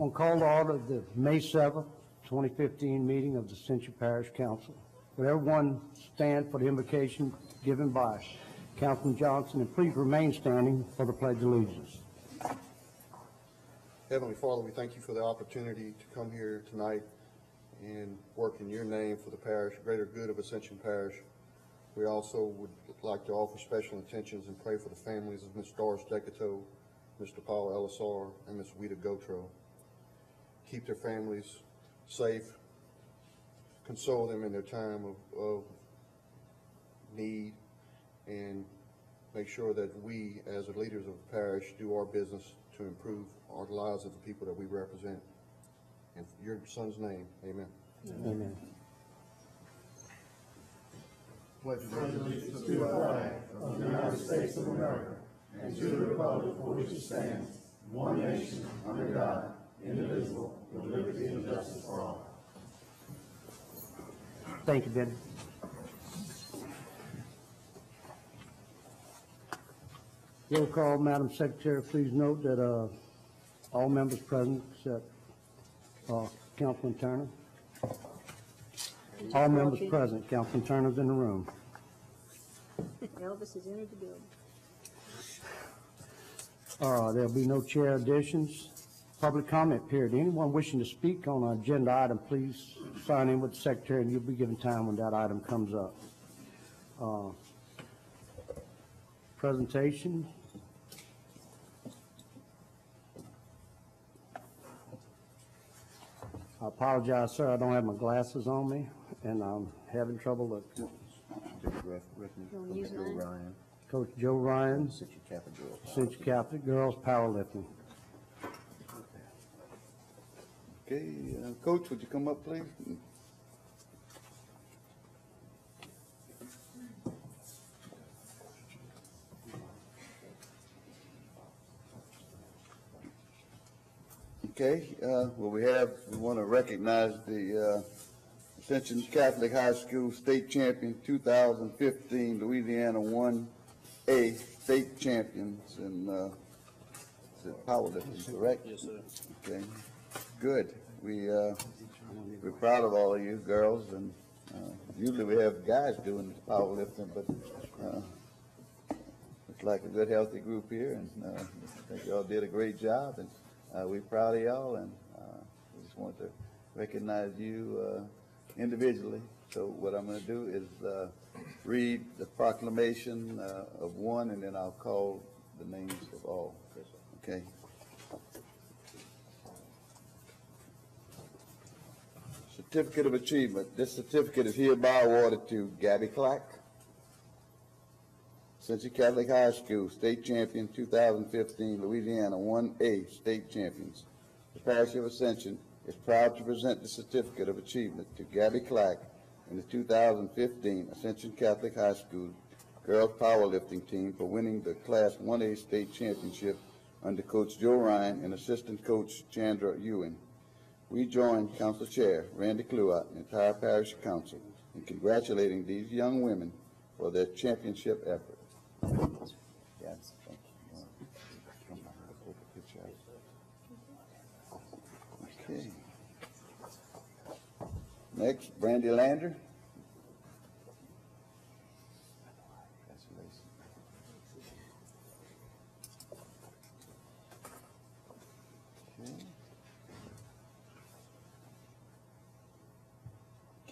On call to order the May 7th, 2015 meeting of the Ascension Parish Council. Would everyone stand for the invocation given by Councilman Johnson, and please remain standing for the Pledge of Allegiance. Heavenly Father, we thank you for the opportunity to come here tonight and work in your name for the parish, greater good of Ascension Parish. We also would like to offer special intentions and pray for the families of Ms. Doris Decato, Mr. Paul Elisar, and Ms. Wita Gotro. Keep their families safe, console them in their time of need, and make sure that we, as the leaders of the parish, do our business to improve our lives of the people that we represent. In your son's name, amen. Amen. Pledge allegiance to the flag of the United States of America and to the republic for which it stands, one nation, under God, indivisible, with liberty and justice for all. Thank you, Benny. Roll call, Madam Secretary, please note that all members present except Councilman Turner. All members present. Councilman Turner's in the room. Elvis has entered the building. There'll be no chair additions. Public comment period. Anyone wishing to speak on an agenda item, please sign in with the secretary, and you'll be given time when that item comes up. Presentation. I apologize, sir. I don't have my glasses on me, and I'm having trouble looking. Coach Joe Ryan, Ascension Catholic Girls Powerlifting. Okay, Coach, would you come up, please? Okay, well, we want to recognize the Ascension Catholic High School State Champion 2015 Louisiana 1A State Champions in powerlifting, correct? Yes, sir. Okay, good. We're proud of all of you girls, and usually we have guys doing powerlifting, but it's like a good healthy group here, and I think y'all did a great job, and we're proud of y'all, and we just want to recognize you individually. So what I'm going to do is read the proclamation of one, and then I'll call the names of all. Okay. Certificate of Achievement. This certificate is hereby awarded to Gabby Clack, Ascension Catholic High School State Champion 2015 Louisiana 1A State Champions. The Parish of Ascension is proud to present the Certificate of Achievement to Gabby Clack and the 2015 Ascension Catholic High School Girls Powerlifting Team for winning the Class 1A State Championship under Coach Joe Ryan and Assistant Coach Chandra Ewing. We join Council Chair Randy Cluat and the entire Parish Council in congratulating these young women for their championship effort. Yes, thank you. Okay. Next, Brandy Lander.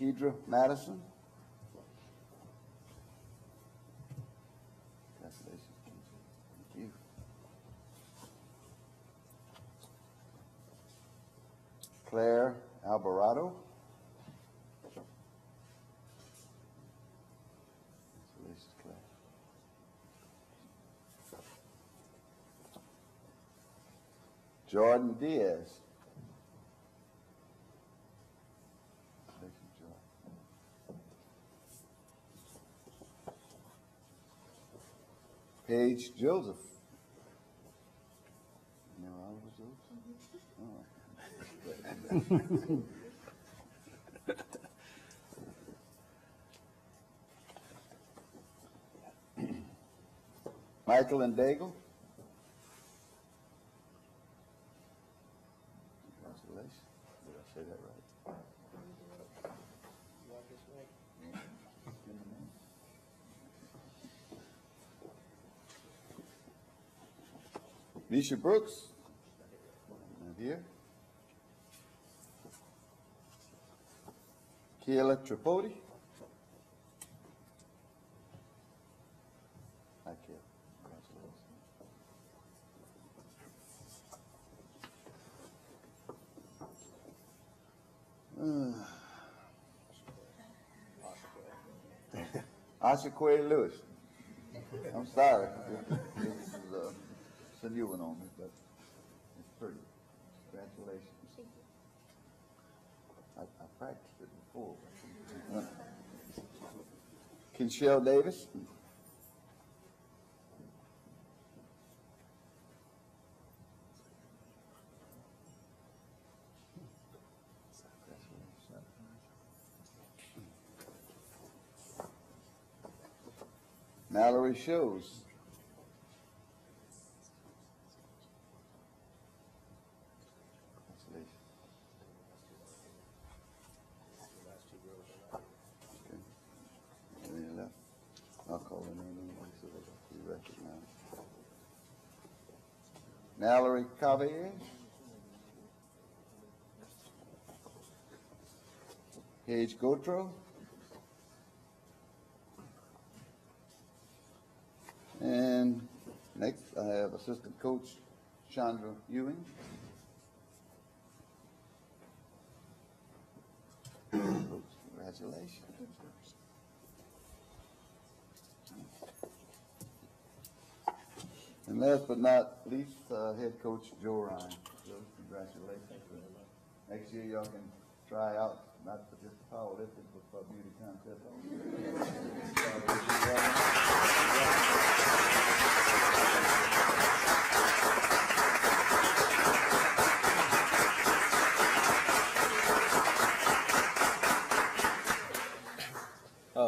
Kedra Madison. Congratulations. Thank you. Claire Alvarado. Congratulations, Claire. Jordan Diaz. Paige Joseph. You know all of those? Oh. Michael and Daigle. Nisha Brooks. Not here. Kayla Tripodi. Hi, Kayla. Congratulations. Asha Quay Lewis. I'm sorry. This is it's a new one on me, but it's pretty. Congratulations. I practiced it before. Kinshell Davis. Mallory Shows. I'll call her name anyway so that we recognize. Mallory Cavalier. Paige Gautreaux. And next, I have Assistant Coach Chandra Ewing. Congratulations. And last but not least, Head Coach Joe Ryan. So, congratulations. Next year, y'all can try out, not for just powerlifting, but for beauty contest.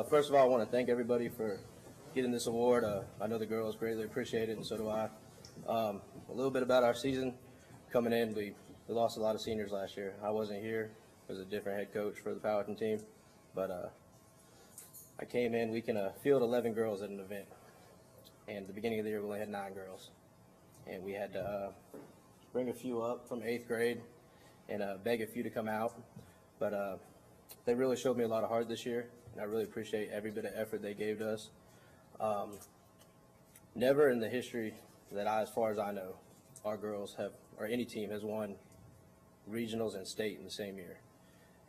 First of all, I want to thank everybody for getting this award. I know the girls greatly appreciate it, and so do I. A little bit about our season. Coming in, we lost a lot of seniors last year. I wasn't here. I was a different head coach for the powerlifting team. But I came in, we can field 11 girls at an event. And at the beginning of the year, we only had 9 girls. And we had to bring a few up from 8th grade and beg a few to come out. But they really showed me a lot of heart this year, and I really appreciate every bit of effort they gave to us. Never in the history that as far as I know, our girls have, or any team has won regionals and state in the same year.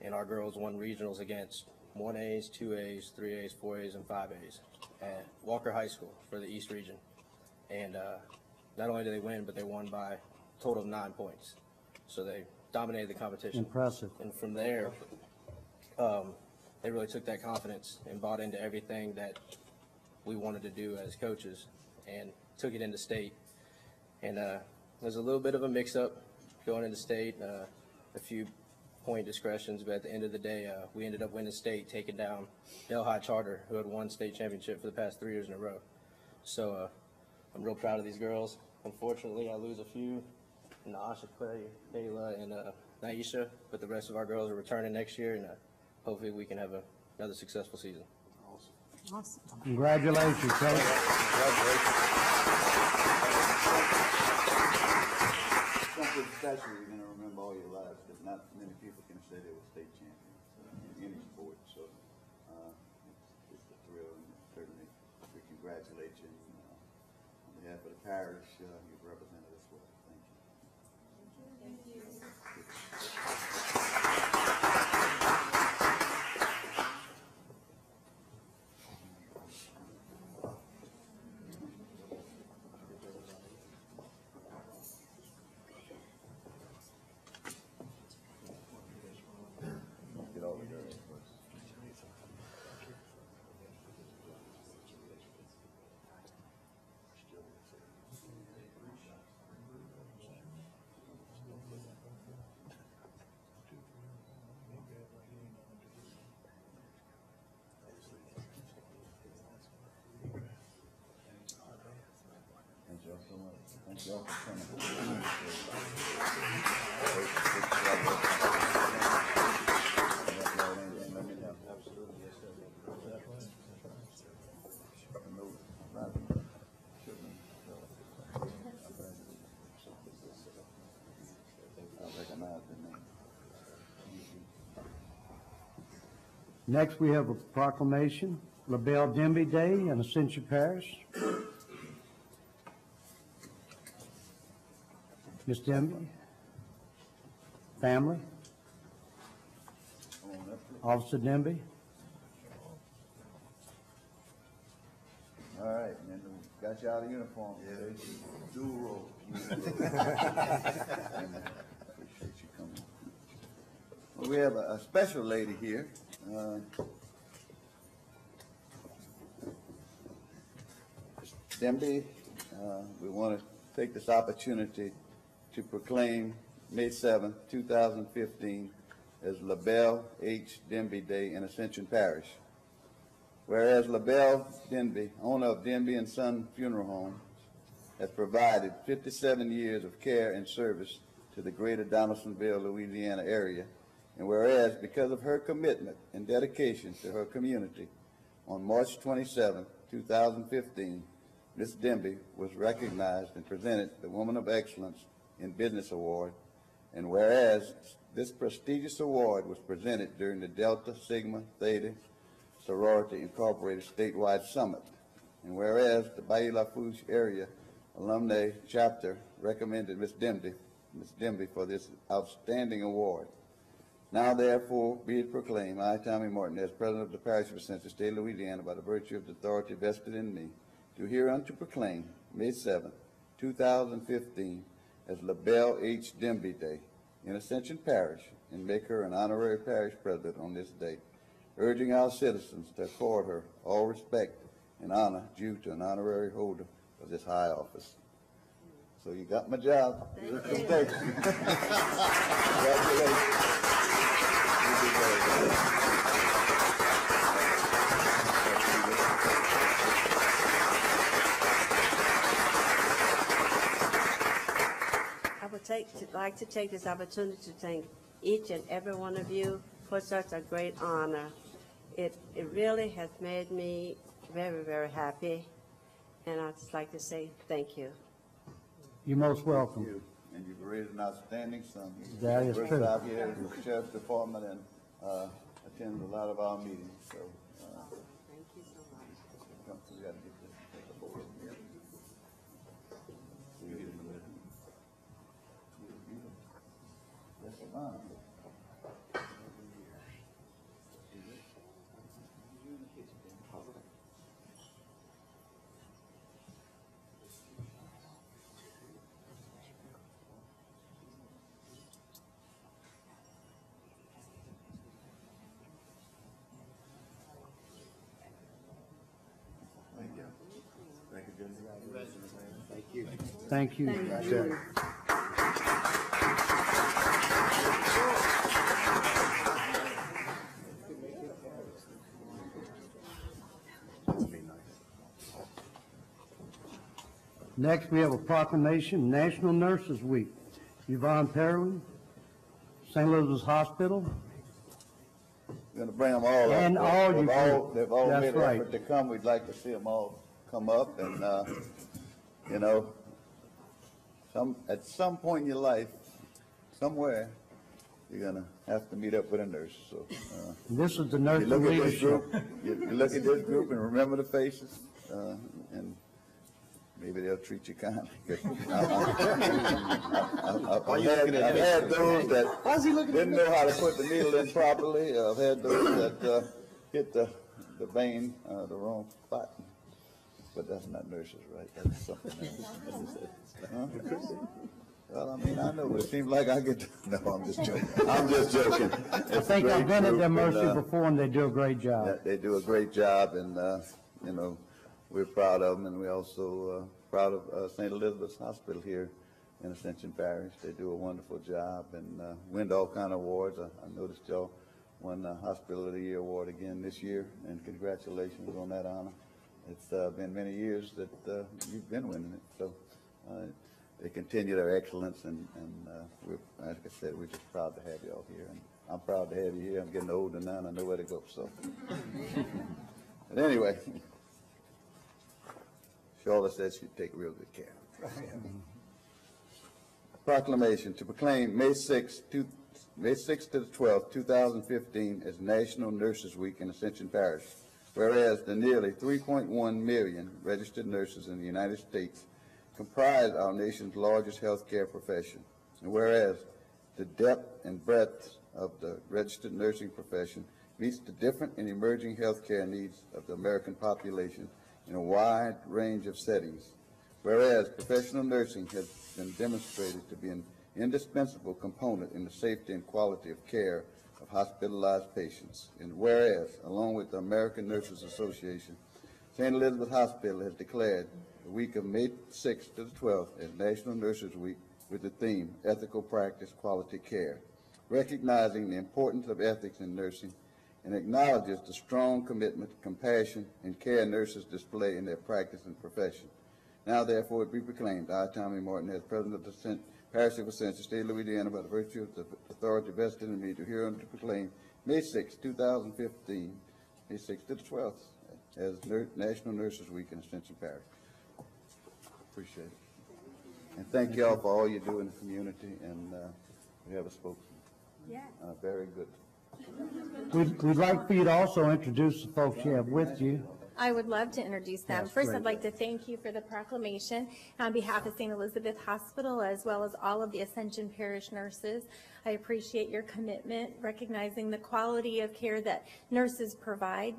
And our girls won regionals against 1As, 2As, 3As, 4As, and 5As at Walker High School for the East region. And not only did they win, but they won by a total of 9 points. So they dominated the competition. Impressive. And from there, they really took that confidence and bought into everything that we wanted to do as coaches and took it into state. And there's a little bit of a mix-up going into state, a few point discretions, but at the end of the day, we ended up winning state, taking down Delhi Charter, who had won state championship for the past 3 years in a row. So I'm real proud of these girls. Unfortunately, I lose a few, Asha Clay, Kayla, and Naisha, but the rest of our girls are returning next year, and hopefully we can have another successful season. Awesome. Congratulations, Coach. Something special you're going to remember all your lives, because not many people can say they were state champions in any sport. So it's a thrill, and certainly we congratulate you. On behalf of the parish, you've represented us well. Thank you. Thank you. Get all the girls first. Thank you all so much. Thank you all for coming. Next, we have a proclamation, LaBelle Denby Day in Ascension Parish. Ms. Denby, family, Officer Denby. All right, and then we got you out of uniform. Yeah, dual role. Appreciate you coming. Well, we have a special lady here. Denby, we want to take this opportunity to proclaim May 7th, 2015 as LaBelle H. Denby Day in Ascension Parish. Whereas LaBelle Denby, owner of Denby and Son Funeral Home, has provided 57 years of care and service to the greater Donaldsonville, Louisiana area, and whereas because of her commitment and dedication to her community, on March 27, 2015, Ms. Denby was recognized and presented the Woman of Excellence in Business Award, and whereas this prestigious award was presented during the Delta Sigma Theta Sorority Incorporated statewide summit, and whereas the Bayou Lafourche area alumni chapter recommended Ms. Denby for this outstanding award. Now therefore be it proclaimed, I, Tommy Martin, as President of the Parish of Ascension, State of Louisiana, by the virtue of the authority vested in me, do hereunto proclaim May 7th, 2015 as LaBelle H. Denby Day in Ascension Parish, and make her an honorary parish president on this day, urging our citizens to accord her all respect and honor due to an honorary holder of this high office. So you got my job. Thank you. Congratulations. I would like to take this opportunity to thank each and every one of you for such a great honor. It really has made me very, very happy, and I'd just like to say thank you. You're most welcome. You. And you've raised an outstanding son. That is Works true. out here in the Sheriff's Department and attends a lot of our meetings. So, Thank you so much. we got to get this. Take a board here. So you get in the middle. That's fine. Thank you. Thank you. Next, we have a proclamation, National Nurses Week. Yvonne Perrin, St. Elizabeth's Hospital. We're going to bring them all up. And all you They've all That's made an right. effort to come. We'd like to see them all come up. And, you know, at some point in your life, somewhere, you're going to have to meet up with a nurse. So This is the you nursing look at this leadership. group, you look at this group and remember the faces, and maybe they'll treat you kindly. I've had those that didn't know how to put the needle in properly. I've had those that hit the vein, the wrong spot. But that's not nurses, right? That's something else. Huh? Well, I mean, I know, but it seems like I get, no, I'm just joking. I'm just joking. I think I've been at their mercy before, and they do a great job. They do a great job, and, you know, we're proud of them, and we're also proud of St. Elizabeth's Hospital here in Ascension Parish. They do a wonderful job and win all kind of awards. I noticed y'all won the Hospital of the Year award again this year, and congratulations on that honor. It's been many years that you've been winning it, so they continue their excellence, and we're, like I said, we're just proud to have y'all here, and I'm proud to have you here. I'm getting older now, and I know where to go, so. But anyway, Charlotte said she'd take real good care. Proclamation to proclaim May 6, May 6th to the 12th, 2015, is National Nurses Week in Ascension Parish. Whereas the nearly 3.1 million registered nurses in the United States comprise our nation's largest healthcare profession. And whereas the depth and breadth of the registered nursing profession meets the different and emerging healthcare needs of the American population in a wide range of settings. Whereas professional nursing has been demonstrated to be an indispensable component in the safety and quality of care of hospitalized patients. And whereas, along with the American Nurses Association, St. Elizabeth Hospital has declared the week of May 6th to the 12th as National Nurses Week with the theme, Ethical Practice, Quality Care, recognizing the importance of ethics in nursing and acknowledges the strong commitment, compassion, and care nurses display in their practice and profession. Now, therefore, it be proclaimed, I, Tommy Martin, as President of the Parish of Ascension, State of Louisiana, by the virtue of the authority vested in me, to hear and to proclaim May 6, 2015, May 6th to the 12th, as National Nurses Week in Ascension Parish. Appreciate it. And thank you all for all you do in the community, and we have a spokesman. Yeah. Very good. We'd like for you to also introduce the folks you have with you. I would love to introduce them. That's First, great. I'd like to thank you for the proclamation on behalf of St. Elizabeth Hospital, as well as all of the Ascension Parish nurses. I appreciate your commitment, recognizing the quality of care that nurses provide,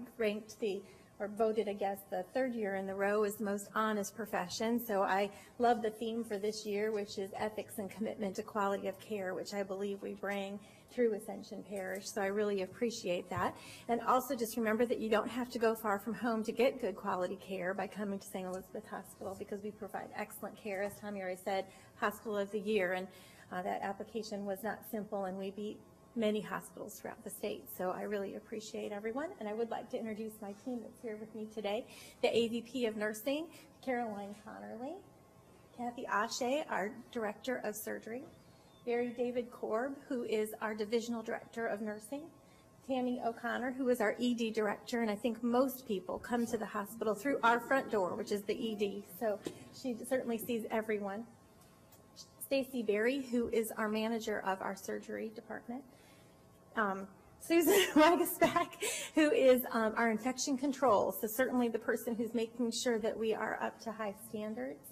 voted, I guess, the third year in a row as the most honest profession. So I love the theme for this year, which is ethics and commitment to quality of care, which I believe we bring through Ascension Parish. So I really appreciate that. And also just remember that you don't have to go far from home to get good quality care by coming to St. Elizabeth Hospital, because we provide excellent care. As Tommy already said, Hospital of the Year. And that application was not simple, and we beat many hospitals throughout the state. So I really appreciate everyone. And I would like to introduce my team that's here with me today. The AVP of Nursing, Caroline Connerly. Kathy Ashe, our Director of Surgery. Barry David Korb, who is our Divisional Director of Nursing. Tammy O'Connor, who is our ED Director, and I think most people come to the hospital through our front door, which is the ED, so she certainly sees everyone. Stacy Berry, who is our Manager of our Surgery Department. Susan Wagasback, who is our Infection Control, so certainly the person who's making sure that we are up to high standards.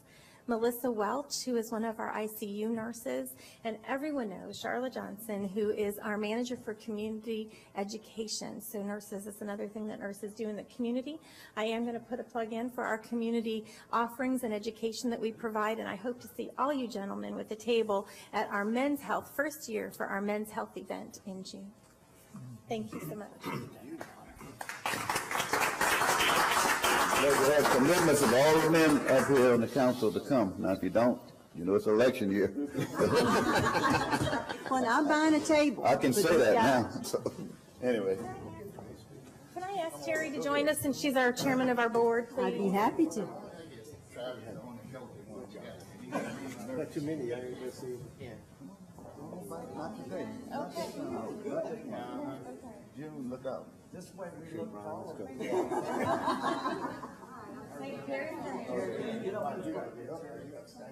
Melissa Welch, who is one of our ICU nurses, and everyone knows Charlotte Johnson, who is our Manager for Community Education. So nurses is another thing that nurses do in the community. I am going to put a plug in for our community offerings and education that we provide, and I hope to see all you gentlemen with a table at our Men's Health first year for our Men's Health event in June. Thank you so much. We have commitments of all the men up here on the council to come. Now, if you don't, you know it's election year. Well, I'm buying a table. I can say that now. So, anyway. Can I ask Terry to join us, since she's our chairman of our board, I'd be please? happy to. Not too many, I ain't gonna see. Not today. June, look out. This way we look forward.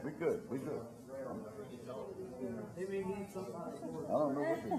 We good, we good. I don't know what to do.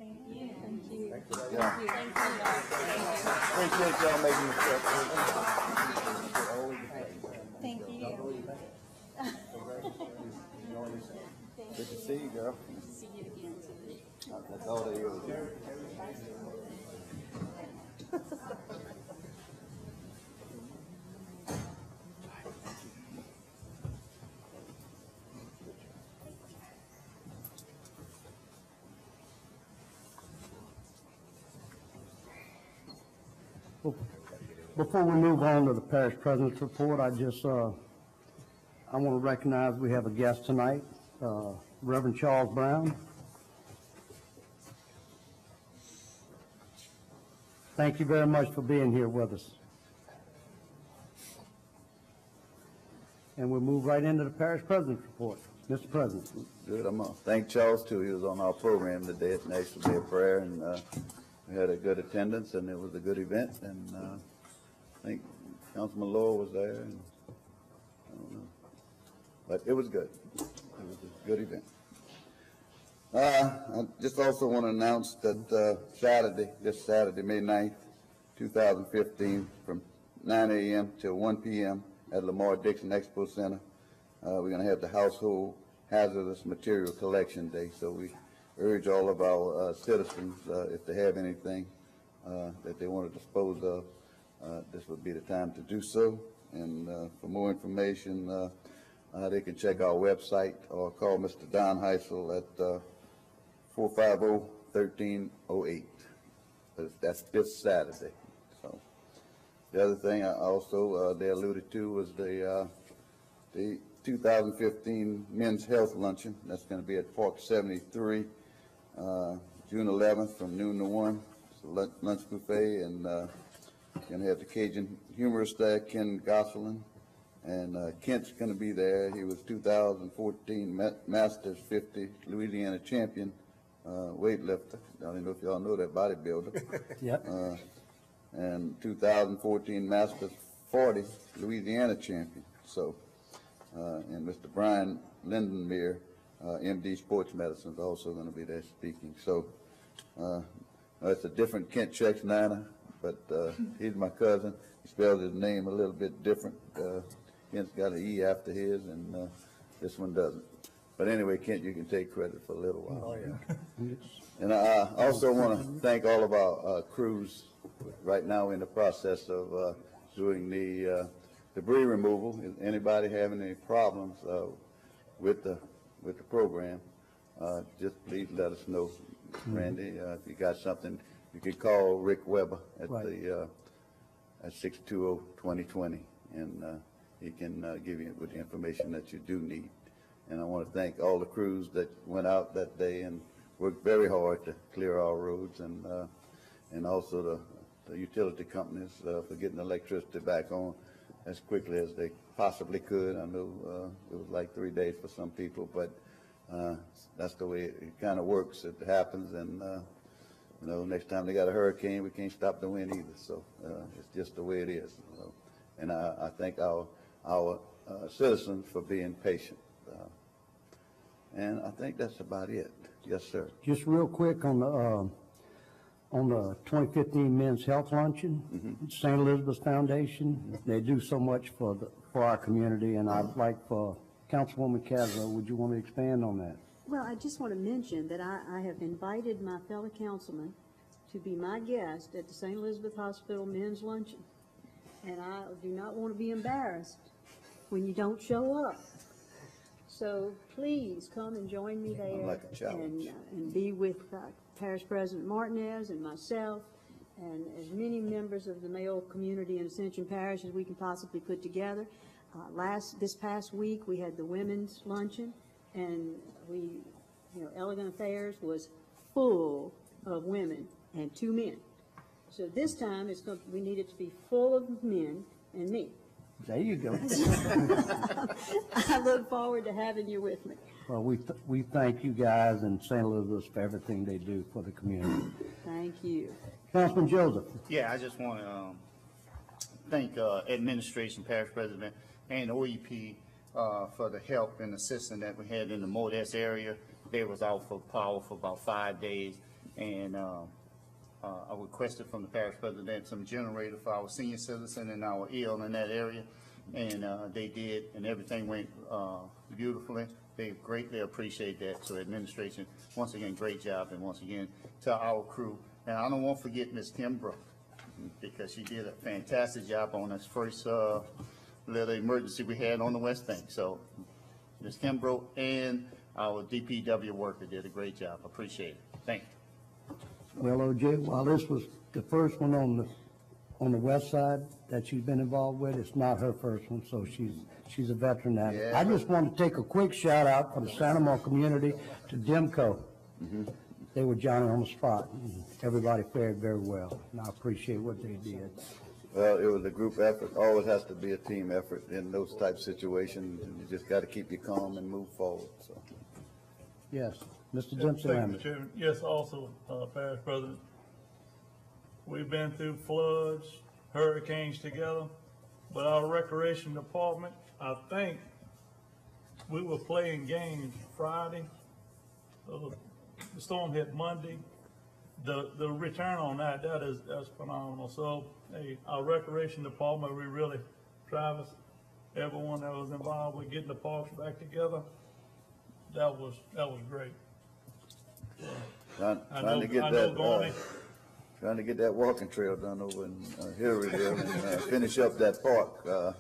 Thank you. Thank you. Yeah. Appreciate y'all making the trip. Thank you. Good to see you, girl. See you again. That's all they is. Before we move on to the parish president's report, I want to recognize we have a guest tonight, Reverend Charles Brown. Thank you very much for being here with us. And we'll move right into the parish president's report. Mr. President. Good. I'm going to thank Charles, too. He was on our program today at National Day of Prayer, and we had a good attendance, and it was a good event. And I think Councilman Lowell was there, and I don't know. But it was good. It was a good event. I just also want to announce that this Saturday, May 9th, 2015, from 9 a.m. till 1 p.m. at Lamar Dixon Expo Center, we're going to have the Household Hazardous Material Collection Day. So we urge all of our citizens, if they have anything that they want to dispose of, this would be the time to do so. And for more information, they can check our website or call Mr. Don Heisel at 450-1308. That's this Saturday. So the other thing I also they alluded to was the 2015 Men's Health Luncheon. That's going to be at Park 73, June 11th from noon to 1. It's a lunch buffet, and going to have the Cajun humorist there, Ken Gosselin. And Kent's going to be there. He was 2014 Masters 50 Louisiana champion weightlifter. I don't know if y'all know that bodybuilder. Yep. And 2014 Masters 40 Louisiana champion. So, and Mr. Brian Lindenmere, MD Sports Medicine, is also going to be there speaking. So, it's a different Kent Niner, but he's my cousin. He spells his name a little bit different. Kent's got an E after his, and this one doesn't. But anyway, Kent, you can take credit for a little while. Oh, yeah. And I also want to thank all of our crews right now in the process of doing the debris removal. If anybody having any problems with the program, just please let us know, Randy. If you got something, you can call Rick Weber at at 620-2020, and he can give you with the information that you do need. And I want to thank all the crews that went out that day and worked very hard to clear our roads, and also the utility companies for getting electricity back on as quickly as they possibly could. I know it was like 3 days for some people, but that's the way it kind of works. It happens, and you know, next time they got a hurricane, we can't stop the wind either. So it's just the way it is. You know? And I thank our citizens for being patient. And I think that's about it. Yes, sir. Just real quick on the 2015 Men's Health Luncheon, St. Elizabeth's Foundation, they do so much for our community, and I'd like for Councilwoman Caswell, would you want to expand on that? Well, I just want to mention that I have invited my fellow councilman to be my guest at the St. Elizabeth Hospital Men's Luncheon, and I do not want to be embarrassed when you don't show up. So please come and join me there, like a challenge. and be with Parish President Martinez and myself and as many members of the male community in Ascension Parish as we can possibly put together. This past week we had the women's luncheon, and Elegant Affairs was full of women and 2 men. So this time we need it to be full of men and me. There you go. I look forward to having you with me. Well, we thank you guys and St. Elizabeth's for everything they do for the community. Thank you. Councilman Joseph. Yeah, I just want to thank administration, parish president, and OEP for the help and assistance that we had in the Modesto area. They was out for power for about 5 days, and I requested from the parish president some generator for our senior citizen and our ill in that area, and they did, and everything went beautifully. They greatly appreciate that. So administration, once again, great job, and once again to our crew. And I don't want to forget Ms. Kimbrough, because she did a fantastic job on this first little emergency we had on the West Bank. So Ms. Kimbrough and our DPW worker did a great job. Appreciate it. Thank you. Well, OJ, while this was the first one on on the west side that she's been involved with. It's not her first one, so she's a veteran at it. Yeah. I just want to take a quick shout out for the Santa Monica community to Demco. They were Johnny on the spot. And everybody fared very well, and I appreciate what they did. Well, it was a group effort. Always has to be a team effort in those type situations, and you just got to keep you calm and move forward, so. Yes, Mr. Dempsey Thank you, Lambert. Mr. Chairman. Yes, also, Parish President, we've been through floods, hurricanes together, but our recreation department, I think, we were playing games Friday. The storm hit Monday. The return on that's phenomenal. So, hey, our recreation department, we really, Travis, everyone that was involved with getting the parks back together, that was great. Trying to get that walking trail done over in Hillryville and finish up that park,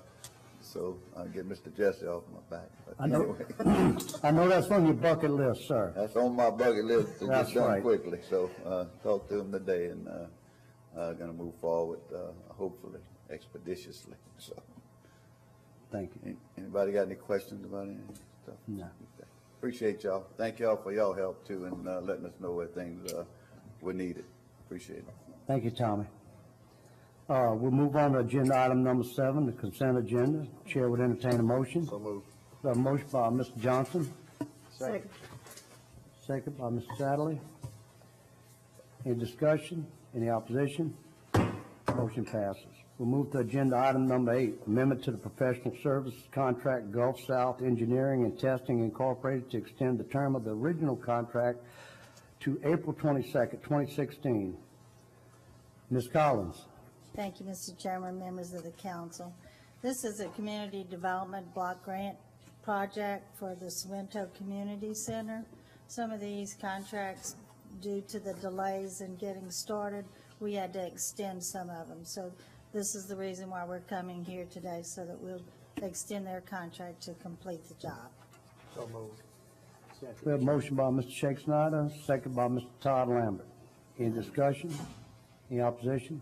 so I'll get Mr. Jesse off my back. But I know, anyway, I know that's on your bucket list, sir. that's on my bucket list to That's get done right. quickly, so, talk to him today and, gonna move forward, hopefully expeditiously, so. Thank you. Anybody got any questions about any stuff? No. Okay. Appreciate y'all. Thank y'all for y'all help too, and letting us know where things were needed. Appreciate it. Thank you, Tommy. We'll move on to agenda item number 7, the consent agenda. Chair would entertain a motion. So moved. We have a motion by Mr. Johnson, Second. second by Mr. Satterley. Any discussion? Any opposition? Motion passes. We'll move to agenda item number 8, amendment to the professional services contract Gulf South Engineering and Testing Incorporated to extend the term of the original contract to April 22nd, 2016. Ms. Collins. Thank you, Mr. Chairman, members of the council. This is a community development block grant project for the Sorrento Community Center. Some of these contracts, due to the delays in getting started, we had to extend some of them. So this is the reason why we're coming here today, so that we'll extend their contract to complete the job. So moved. We have a motion by Mr. Shake Snyder, second by Mr. Todd Lambert. Any discussion? Any opposition?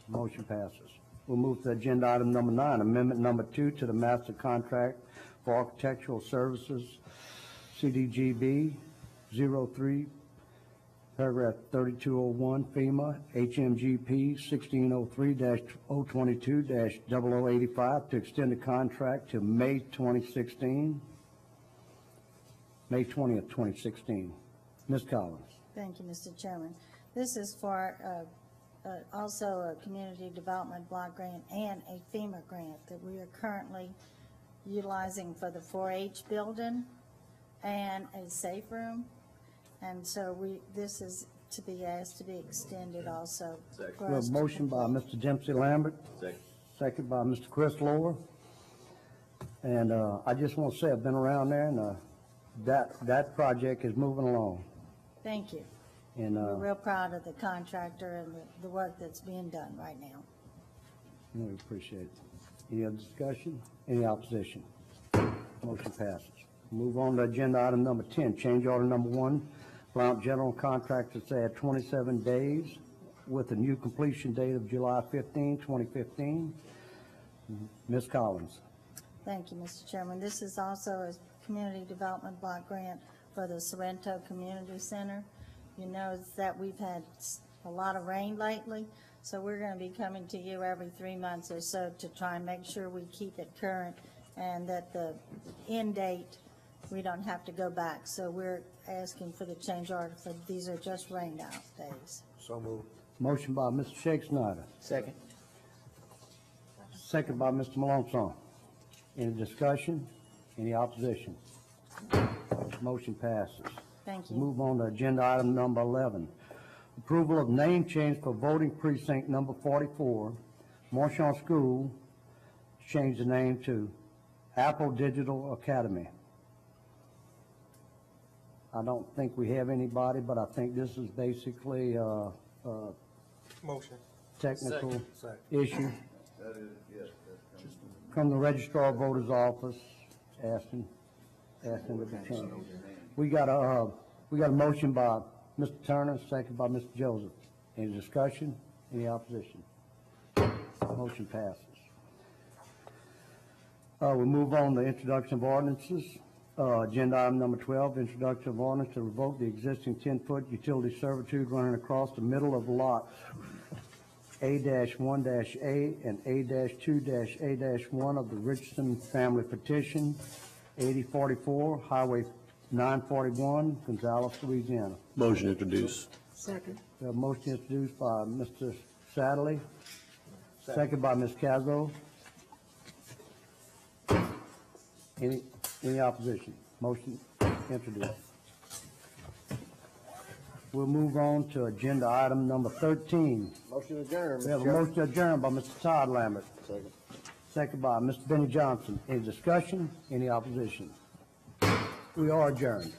Motion passes. We'll move to agenda item number 9, amendment number 2 to the master contract for architectural services, CDGB 03, paragraph 3201, FEMA, HMGP 1603-022-0085 to extend the contract to May 2016. May 20th, 2016. Ms. Collins. Thank you, Mr. Chairman. This is for also a community development block grant and a FEMA grant that we are currently utilizing for the 4-H building and a safe room. And so this is to be asked to be extended also. for We have us a to motion by complete. Mr. Dempsey Lambert. Second by Mr. Chris Lower. And I just want to say, I've been around there, and that project is moving along. Thank you. And We're real proud of the contractor and the work that's being done right now. we appreciate it. Any other discussion? Any opposition? Motion passes. Move on to agenda item number 10, change order number 1, Blount General Contractors to add 27 days with a new completion date of July 15, 2015. Ms. Collins. Thank you, Mr. Chairman. This is also a community development block grant for the Sorrento Community Center. You know that we've had a lot of rain lately, so we're going to be coming to you every 3 months or so to try and make sure we keep it current and that the end date, we don't have to go back. So we're asking for the change order for, these are just rained out days. So moved. Motion by Mr. Shake Snyder. Second. Second by Mr. Malonson. Any discussion? Any opposition? Motion passes. Thank you. Move on to agenda item number 11. Approval of name change for voting precinct number 44, Marchand School, change the name to Apple Digital Academy. I don't think we have anybody, but I think this is basically Motion. technical Second. issue. That is, yes, From the registrar of voters office, asking to be changed. We got a motion by Mr. Turner, second by Mr. Joseph. Any discussion? Any opposition? Motion passes. We'll move on to introduction of ordinances. Agenda item number 12, introduction of ordinance to revoke the existing 10-foot utility servitude running across the middle of lots A-1-A and A-2-A-1 of the Richardson family petition, 8044 Highway 941, Gonzales, Louisiana. Motion to introduce. Second. We have a motion introduced by Mr. Sadlerly, second by Ms. Cazzo. Any opposition? Motion introduced. We'll move on to agenda item number 13. Motion adjourned. We have a motion to adjourn by Mr. Todd Lambert, Second. second by Mr. Benny Johnson. Any discussion? Any opposition? We are adjourned.